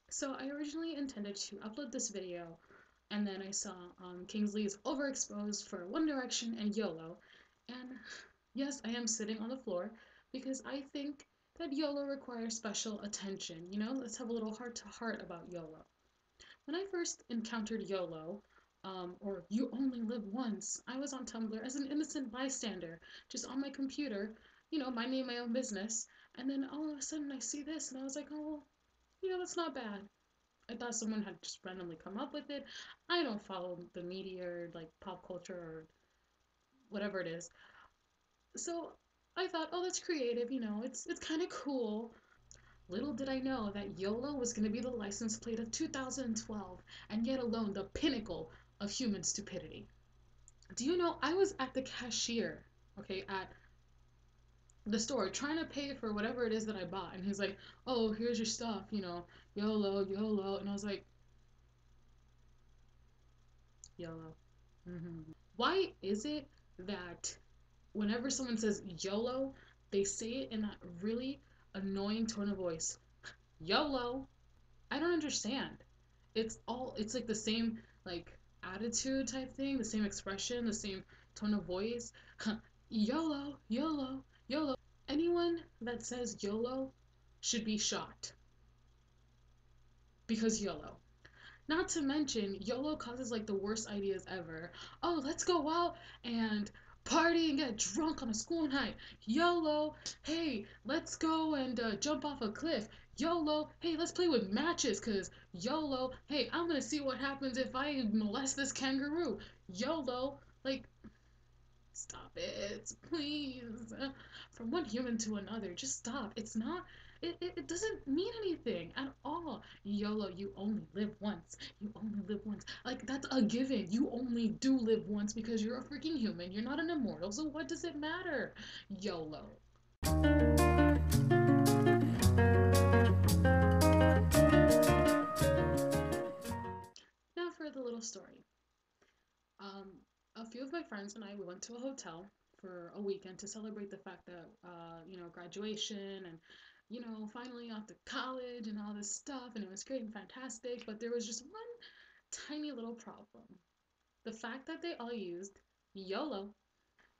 So I originally intended to upload this video, and then I saw Kingsley is overexposed for One Direction and YOLO, and yes, I am sitting on the floor because I think that YOLO requires special attention. You know, let's have a little heart to heart about YOLO. When I first encountered YOLO, or You Only Live Once, I was on Tumblr as an innocent bystander, just on my computer, you know, minding my own business, and then all of a sudden I see this, and I was like, oh, you know, that's not bad. I thought someone had just randomly come up with it. I don't follow the media or like pop culture or whatever it is. So I thought, oh, that's creative, you know, it's kind of cool. Little did I know that YOLO was going to be the license plate of 2012, and yet alone the pinnacle of human stupidity. Do you know I was at the cashier, okay, at the store trying to pay for whatever it is that I bought, and he's like, "Oh, here's your stuff, you know, YOLO, YOLO," and I was like, YOLO. Why is it that whenever someone says YOLO, they say it in that really annoying tone of voice? YOLO. I don't understand. It's like the same like attitude type thing, the same expression, the same tone of voice. YOLO, YOLO, YOLO. Anyone that says YOLO should be shot because YOLO. Not to mention, YOLO causes like the worst ideas ever. Oh, let's go out and party and get drunk on a school night. YOLO. Hey, let's go and jump off a cliff. YOLO. Hey, let's play with matches because YOLO. Hey, I'm going to see what happens if I molest this kangaroo. YOLO. Like, stop it, please. From one human to another, just stop. It's not, it doesn't mean anything at all. YOLO, you only live once. You only live once. Like, that's a given. You only do live once because you're a freaking human. You're not an immortal, so what does it matter? YOLO. Now for the little story. Um, a few of my friends and I, we went to a hotel for a weekend to celebrate the fact that, you know, graduation and, you know, finally off to college and all this stuff. And it was great and fantastic. But there was just one tiny little problem. The fact that they all used YOLO.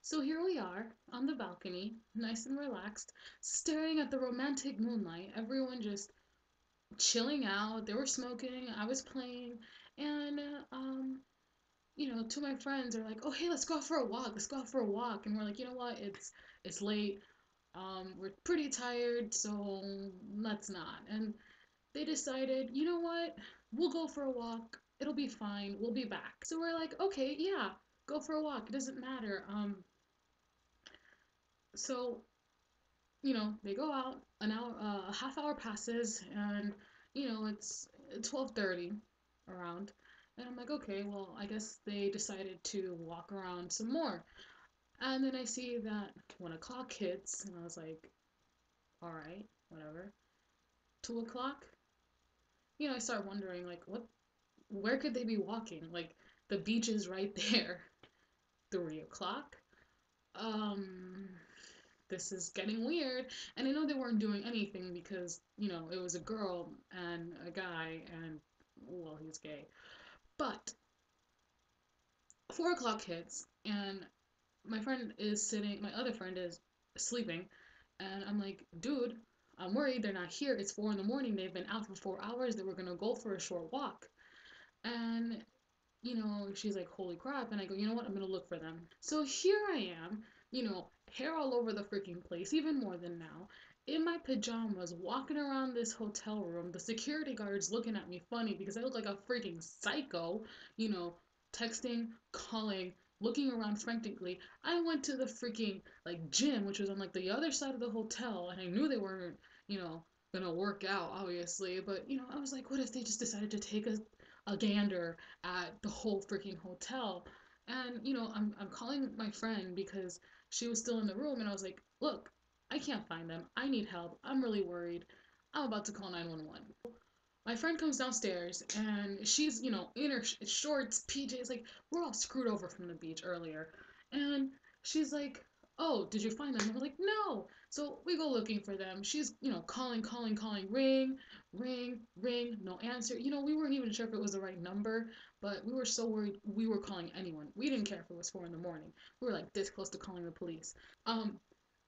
So here we are on the balcony, nice and relaxed, staring at the romantic moonlight, everyone just chilling out. They were smoking, I was playing, and you know, two of my friends are like, "Oh, hey, let's go out for a walk. Let's go out for a walk." And we're like, "You know what? It's late. We're pretty tired, so let's not." And they decided, "You know what? We'll go for a walk. It'll be fine. We'll be back." So we're like, "Okay, yeah, go for a walk. It doesn't matter." So you know, they go out. An hour, a half hour passes, and you know, it's 12:30 around. And I'm like, okay, well, I guess they decided to walk around some more. And then I see that 1 o'clock hits, and I was like, all right, whatever. 2 o'clock, you know, I start wondering, like, where could they be walking? Like, the beach is right there. 3 o'clock, um, this is getting weird. And I know they weren't doing anything because, you know, it was a girl and a guy, and, well, he's gay. But 4 o'clock hits, and my other friend is sleeping, and I'm like, dude, I'm worried they're not here. It's 4 in the morning. They've been out for 4 hours. They were gonna go for a short walk. And, you know, she's like, holy crap. And I go, you know what? I'm gonna look for them. So here I am, you know, hair all over the freaking place, even more than now, in my pajamas, walking around this hotel room. The security guards looking at me funny because I look like a freaking psycho, you know, texting, calling, looking around frantically. I went to the freaking like gym, which was on like the other side of the hotel, and I knew they weren't, you know, gonna work out, obviously. But you know, I was like, what if they just decided to take a gander at the whole freaking hotel? And you know, I'm calling my friend because she was still in the room, and I was like, look, I can't find them. I need help. I'm really worried. I'm about to call 911. My friend comes downstairs and she's, you know, in her shorts, PJs, like, we're all screwed over from the beach earlier. And she's like, oh, did you find them? And we're like, no. So we go looking for them. She's, calling, ring, ring, ring, no answer. We weren't even sure if it was the right number, but we were so worried we were calling anyone. We didn't care if it was 4 in the morning. We were like this close to calling the police. Um,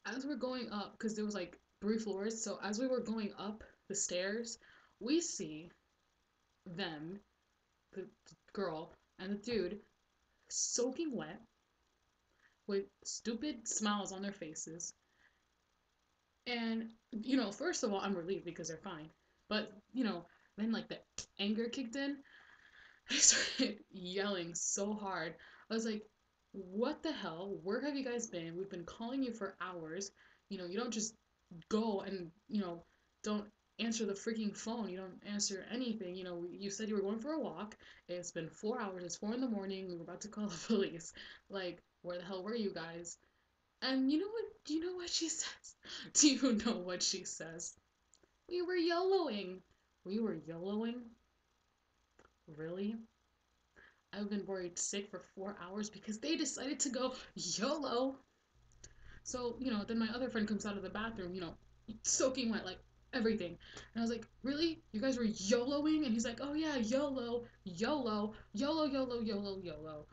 as we're going up, because there was like 3 floors, so as we were going up the stairs, we see them, the girl and the dude, soaking wet with stupid smiles on their faces. And, first of all, I'm relieved because they're fine. But, then like the anger kicked in. I started yelling so hard. I was like, what the hell? Where have you guys been? We've been calling you for hours. You don't just go and, don't answer the freaking phone. You don't answer anything. You said you were going for a walk. It's been 4 hours. It's 4 in the morning. We were about to call the police. Like, where the hell were you guys? And you know what? Do you know what she says? Do you know what she says? We were YOLOing. We were YOLOing? Really? I've been worried sick for 4 hours because they decided to go YOLO. So, then my other friend comes out of the bathroom, soaking wet, like everything. And I was like, really? You guys were YOLOing? And he's like, oh yeah, YOLO, YOLO, YOLO, YOLO, YOLO, YOLO.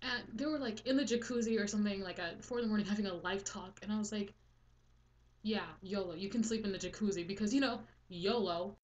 And they were like in the jacuzzi or something, like at 4 in the morning having a live talk. And I was like, yeah, YOLO. You can sleep in the jacuzzi because, YOLO.